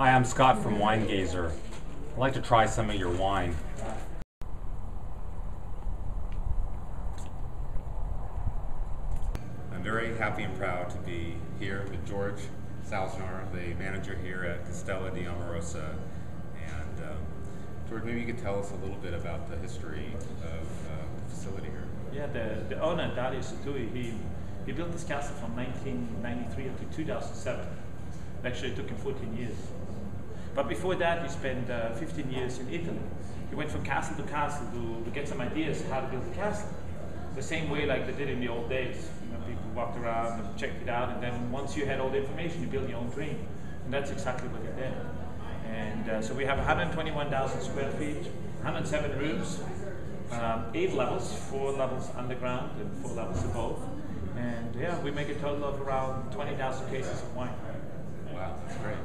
Hi, I'm Scott from Winegazer. I'd like to try some of your wine. I'm very happy and proud to be here with George Salznar, the manager here at Castello di Amorosa. And George, maybe you could tell us a little bit about the history of the facility here. Yeah, the owner, Dario Satui, he built this castle from 1993 until 2007. Actually, it took him 14 years. But before that, he spent 15 years in Italy. He went from castle to castle to get some ideas how to build a castle. The same way like they did in the old days. You know, people walked around and checked it out, and then once you had all the information, you build your own dream. And that's exactly what he did. And so we have 121,000 square feet, 107 rooms, 8 levels, 4 levels underground and 4 levels above. And yeah, we make a total of around 20,000 cases of wine. Wow, that's great.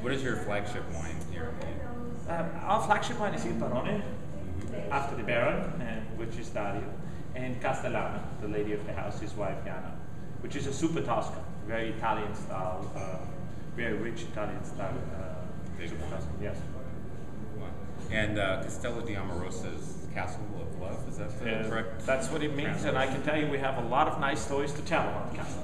What is your flagship wine here? Our flagship wine is Il Barone, after the Baron, which is Dario, and Castellano, the lady of the house, his wife Jana, which is a super Toscan, very Italian style, very rich Italian style. Super Toscan, yes. Wow. And Castello di Amorosa is Castle of Love, is that the correct? That's what it means, and I can tell you we have a lot of nice stories to tell about the castle.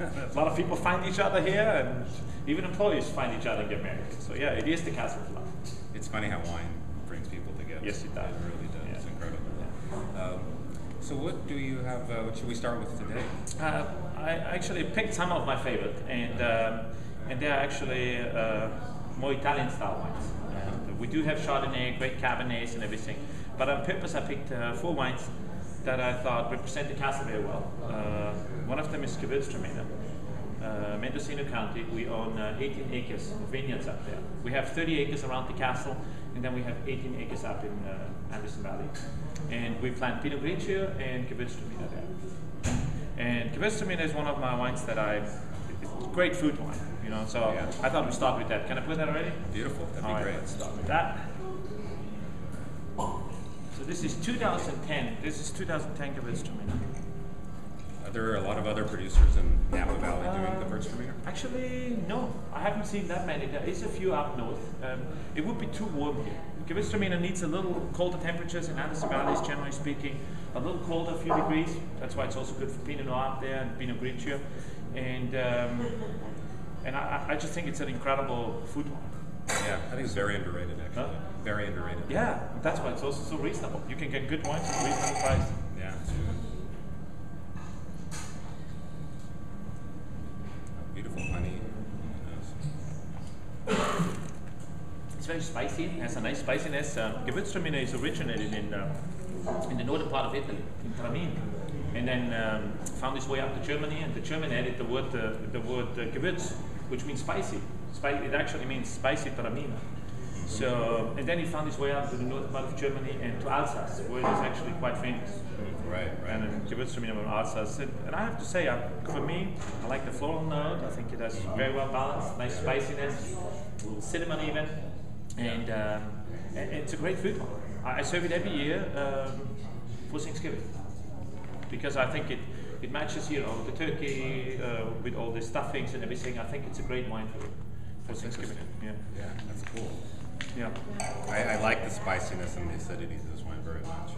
A lot of people find each other here, and even employees find each other and get married. So yeah, it is the Castle of Love. It's funny how wine brings people together. Yes, it does. It really does. Yeah. It's incredible. Yeah. So what do you have, what should we start with today? I actually picked some of my favorite, and they're actually more Italian style wines. We do have Chardonnay, great Cabernets and everything, but on purpose I picked 4 wines that I thought represent the castle very well. One of them is Gewürztraminer, Mendocino County. We own 18 acres of vineyards up there. We have 30 acres around the castle, and then we have 18 acres up in Napa Valley. And we plant Pinot Grigio and Gewürztraminer there. And Gewürztraminer is one of my wines that it's great food wine, you know, so yeah. I thought we'd start with that. Can I put that already? Beautiful, that'd be great. Let's start with that. So this is 2010. This is 2010 Gewürztraminer. Are there a lot of other producers in Napa Valley doing Gewürztraminer? Actually, no. I haven't seen that many. There is a few up north. It would be too warm here. Gewürztraminer needs a little colder temperatures in Napa Valley, generally speaking. A little colder, a few degrees. That's why it's also good for Pinot Noir up there and Pinot Grigio. And I just think it's an incredible food wine. Yeah, I think it's very underrated, actually. Huh? Very underrated. Yeah, that's why it's also so reasonable. You can get good wines at a reasonable price. Yeah. Beautiful honey. It's very spicy. It has a nice spiciness. Gewürztraminer is originated in the northern part of Italy, in Tramino, and then found its way up to Germany. And the German added the word Gewürz, which means spicy. It actually means spicy Tramino. So, and then he found his way up to the northern part of Germany and to Alsace, where it is actually quite famous. Right. And Gewürztraminer from Alsace. And I have to say, for me, I like the floral note. I think it has very well balanced, nice spiciness, a little cinnamon even, and it's a great food. I serve it every year for Thanksgiving because I think it matches, you know, the turkey with all the stuffings and everything. I think it's a great wine for Thanksgiving. Yeah. Yeah, that's cool. Yeah. I like the spiciness and the acidity of this wine very much.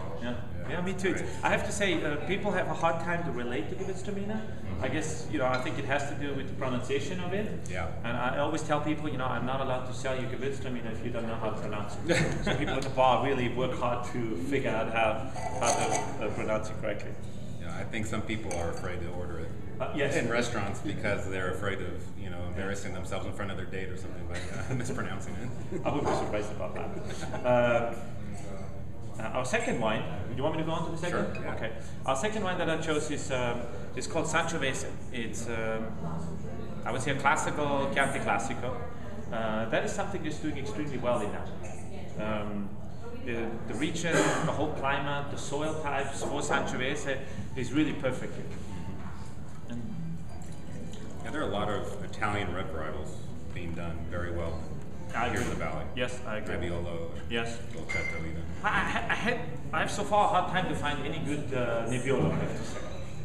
Yeah, me too. I have to say, people have a hard time to relate to Gewürztraminer. I guess, you know, I think it has to do with the pronunciation of it. Yeah. And I always tell people, you know, I'm not allowed to sell you Gewürztraminer if you don't know how to pronounce it. So people at the bar really work hard to figure out how to pronounce it correctly. Yeah, I think some people are afraid to order it. Yes. In restaurants because they're afraid of, you know, embarrassing themselves in front of their date or something by mispronouncing it. I wouldn't be surprised about that. Our second wine, do you want me to go on to the second? Sure. Yeah. Okay. Our second wine that I chose is called Sangiovese. It's, I would say, a classical Chianti Classico. That is something that's doing extremely well in Napa. The region, the whole climate, the soil types for Sangiovese is really perfect here. Yeah, there are a lot of Italian red varietals being done very well here in the valley. Yes, I agree. Nebbiolo, yes. Dolcetto even. I have so far a hard time to find any good Nebbiolo, I have to say.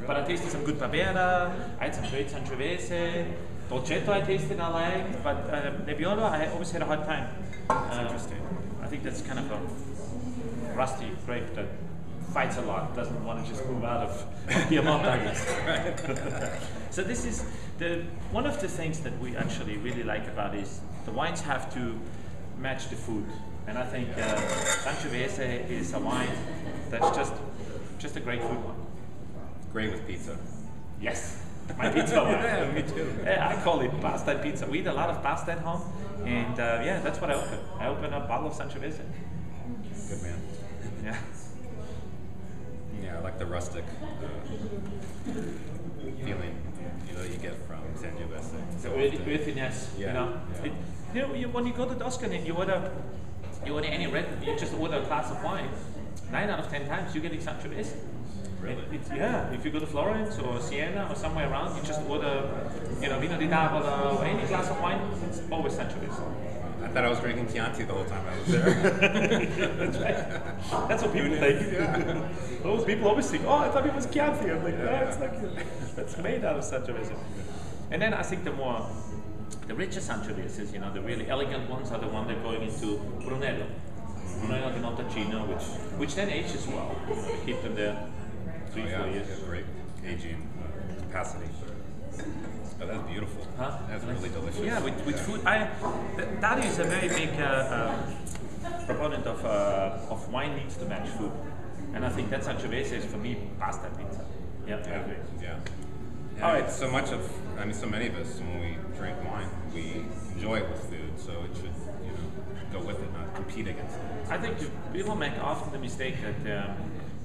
But I tasted some good Barbera, I had some great Sangiovese, Dolcetto I tasted I liked, but Nebbiolo I always had a hard time. That's interesting. I think that's kind of a rusty grape that fights a lot, doesn't want to just move out of Piedmont, I guess. So this is one of the things that we actually really like about is the wines have to match the food. And I think Sangiovese is a wine that's just a great food wine. Great with pizza. Yes, my pizza wine. Yeah, me too. Yeah, I call it pasta and pizza. We eat a lot of pasta at home, and yeah, that's what I open. I open a bottle of Sangiovese. Good man. Yeah. Yeah, I like the rustic feeling, you get from Sangiovese. The earthiness, Yeah, yeah. when you go to Tuscany, you order any red, you just order a glass of wine. 9 out of 10 times you get Sangiovese. Really? Yeah, if you go to Florence or Siena or somewhere around, you just order, Vino di Tavola or any glass of wine, it's always Sangiovese. I thought I was drinking Chianti the whole time I was there. That's right. That's what people think. Yeah. Those people always think, oh, I thought it was Chianti. I'm like, no, it's not. It's made out of Sangiovese. And then I think the richer Sangioveses, the really elegant ones are the ones that are going into Brunello. Brunello di Montalcino, which then ages well. To keep them there 3-4 years. Yeah, great aging capacity. Oh, that's beautiful. Huh? That's really delicious. Yeah, with food. Daddy is a very big proponent of wine needs to match food, and I think that Sangiovese is for me pasta and pizza. Yeah, I agree. Yeah. All right. So many of us, when we drink wine, we enjoy it with food, so it should, go with it, not compete against it. I think people make often the mistake that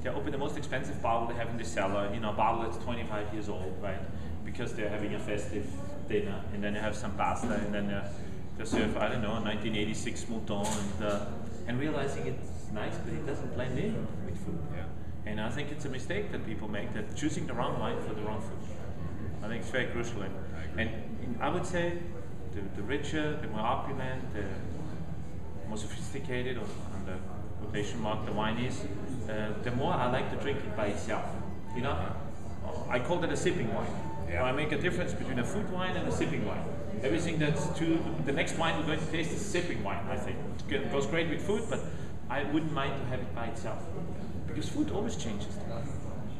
they open the most expensive bottle they have in the cellar, a bottle that's 25 years old, right? Because they're having a festive dinner, and then they have some pasta, and then they serve, I don't know, a 1986 Mouton, and realizing it's nice, but it doesn't blend in with food. Yeah. And I think it's a mistake that people make, that choosing the wrong wine for the wrong food. I think it's very crucial. And I would say the richer, the more opulent, the more sophisticated, on the quotation mark, the wine is, the more I like to drink it by itself. I call that a sipping wine. Yeah. I make a difference between a food wine and a sipping wine. Everything the next wine we're going to taste is sipping wine, I think. It goes great with food, but I wouldn't mind to have it by itself. Because food always changes the wine.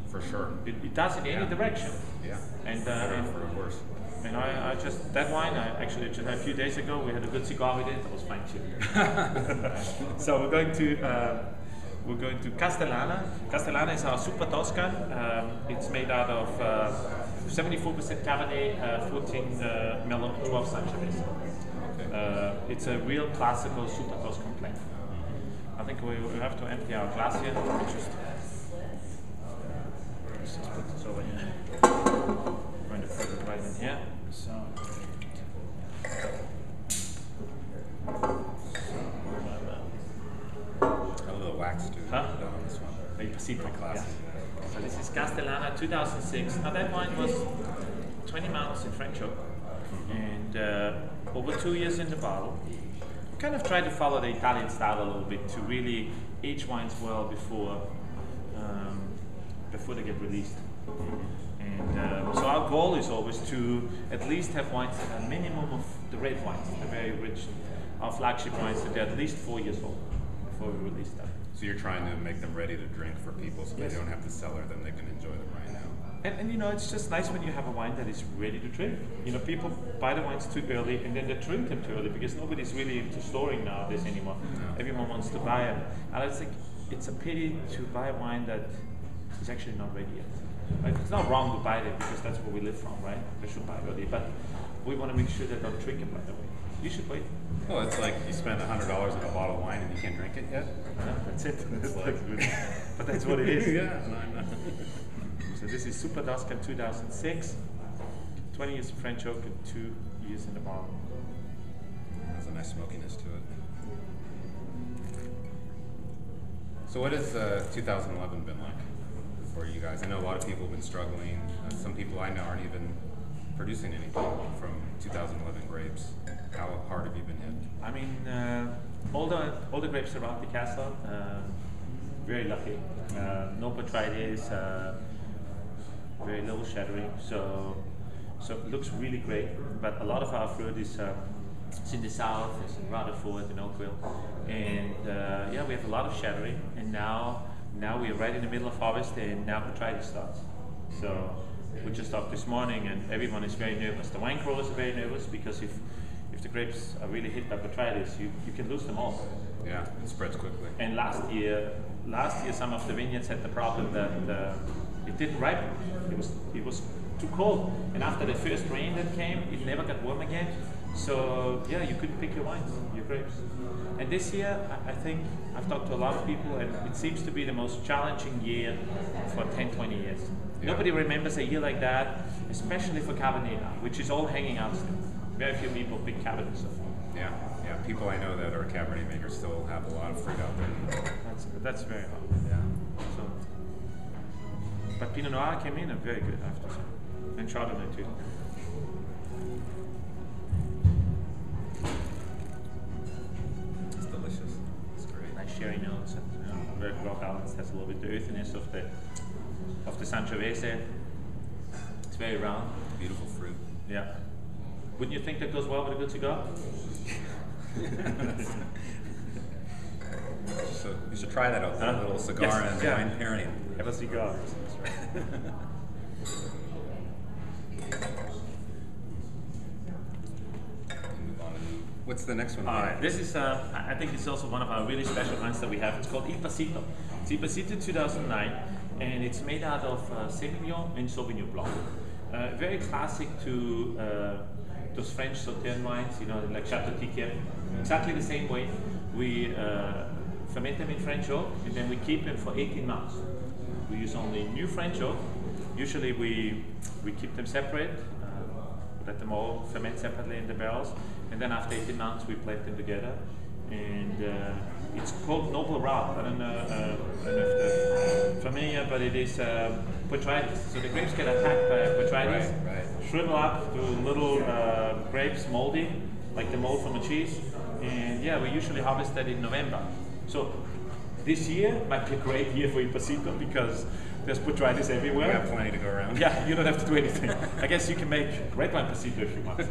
For sure. It does in any direction. Yeah. And for worse. And I just, that wine, actually just a few days ago, we had a good cigar with it. That was fine too. So we're going to Castellana. Castellana is our Super Toscan. It's made out of 74% Cabernet, 14 Melon, 12 Sangiovese. Okay. It's a real classical Super Toscan blend. I think we have to empty our glass here. Let's just put this over here. I'm going to put it right in here. So. A little wax too. Huh? On this one. Very Pacific classy. Yeah. So this is Castellana 2006. Now that wine was 20 months in French oak, and over 2 years in the bottle. We kind of try to follow the Italian style a little bit to really age wines well before they get released. And so our goal is always to at least have wines that are minimum of the red wines, the very rich, our flagship wines, that they're at least 4 years old before we release them. So you're trying to make them ready to drink for people, so Yes. they don't have to cellar them; they can enjoy them right now. And it's just nice when you have a wine that is ready to drink. People buy the wines too early and then they drink them too early because nobody's really into storing nowadays anymore. No. Everyone wants to buy them. And I think it's a pity to buy a wine that is actually not ready yet. Like, it's not wrong to buy them because that's where we live from, right? They should buy early. But we want to make sure they don't drink it right away. You should wait. Well, it's like you spend $100 on a bottle of wine and you can't drink it yet. Yeah, that's it. It's like, But that's what it is. Yeah, no, I know. So this is Super Toscan 2006, 20 years of French oak and 2 years in the bottle. There's a nice smokiness to it. So what has 2011 been like for you guys? I know a lot of people have been struggling. Some people I know aren't even producing anything from 2011 grapes. How hard have you been hit? I mean, all the grapes around the castle, very lucky. No botrytis. very little shattering. So it looks really great. But a lot of our fruit is it's in the south, it's in Rutherford and Oakville, and yeah, we have a lot of shattering. And now we are right in the middle of harvest, and now botrytis starts. So we just talked this morning, and everyone is very nervous. The wine growers are very nervous because if the grapes are really hit by botrytis, you can lose them all. Yeah, it spreads quickly. And last year some of the vineyards had the problem that it didn't ripen. It was too cold, and after the first rain that came, it never got warm again. So yeah, you couldn't pick your wines, your grapes. And this year, I think I've talked to a lot of people, and it seems to be the most challenging year for 10, 20 years. Yeah. Nobody remembers a year like that, especially for Cabernet now, which is all hanging out still. Very few people pick Cabernet so far. Yeah, yeah. People I know that are Cabernet makers still have a lot of fruit out there. That's very hard. Yeah. So, but Pinot Noir came in and very good, I have to say, and Chardonnay too. It's delicious. It's great. Nice sherry notes, and very well balanced. Has a little bit the earthiness of the Sangiovese. It's very round. Beautiful fruit. Yeah. Wouldn't you think that goes well with a good cigar? So you should try that out, a little cigar and wine pairing. Have a cigar. What's the next one? All right. This is, I think this is also one of our really special wines that we have. It's called Il Pasito. It's Il Pasito 2009, and it's made out of Semillon and Sauvignon Blanc. Very classic to those French Sauternes wines, you know, like Chateau Tiquet. Exactly the same way. We ferment them in French oak, and then we keep them for 18 months. We use only new French oak. Usually we keep them separate, let them all ferment separately in the barrels, and then after 18 months we blend them together. And it's called Noble Rot. I don't know if they're familiar, but it is botrytis. So the grapes get attacked by botrytis, shrivel up to little grapes, moldy, like the mold from a cheese. And yeah, we usually harvest that in November. So this year might be a great year for Il Pasito because there's botrytis everywhere. We have plenty to go around. Yeah, you don't have to do anything. I guess you can make red wine Pasito if you want.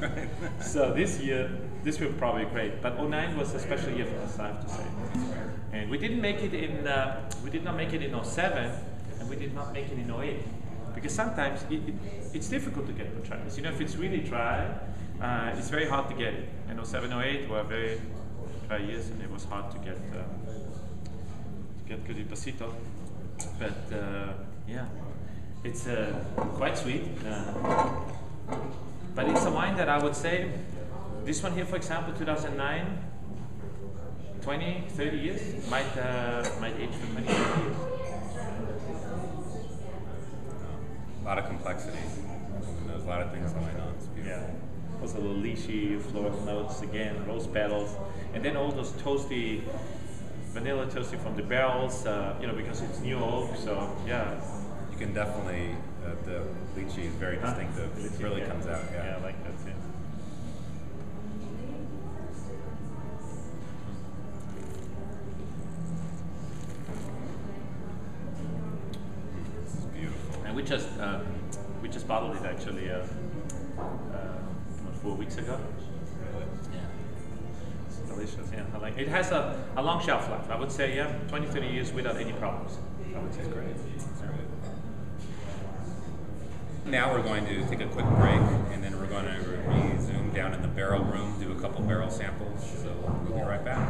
So this year, this will probably be great. But 09 was a special year for us, I have to say. And we didn't make it in, we did not make it in 07, and we did not make it in 08. Because sometimes it's difficult to get botrytis. You know, if it's really dry, it's very hard to get it. And 07, 08 were very dry years, and it was hard to get good Il Pasito. But yeah, it's quite sweet. But it's a wine that I would say, this one here, for example, 2009, 20, 30 years, might age for 20, 30 years. A lot of complexity. There's a lot of things going on. It's beautiful. Yeah. Also a little leashy floral notes again, rose petals, and then all those toasty, vanilla toasty from the barrels, you know, because it's new oak. So yeah, you can definitely the lychee is very distinctive. It really comes out. Yeah, I like that too. This is beautiful. And we just bottled it actually 4 weeks ago. Yeah. It's delicious. Yeah, I like it. It has a long shelf life. I would say 20, 30 years without any problems. I would say it's great. It's great. Now we're going to take a quick break, and then we're going to resume down in the barrel room, do a couple barrel samples. So we'll be right back.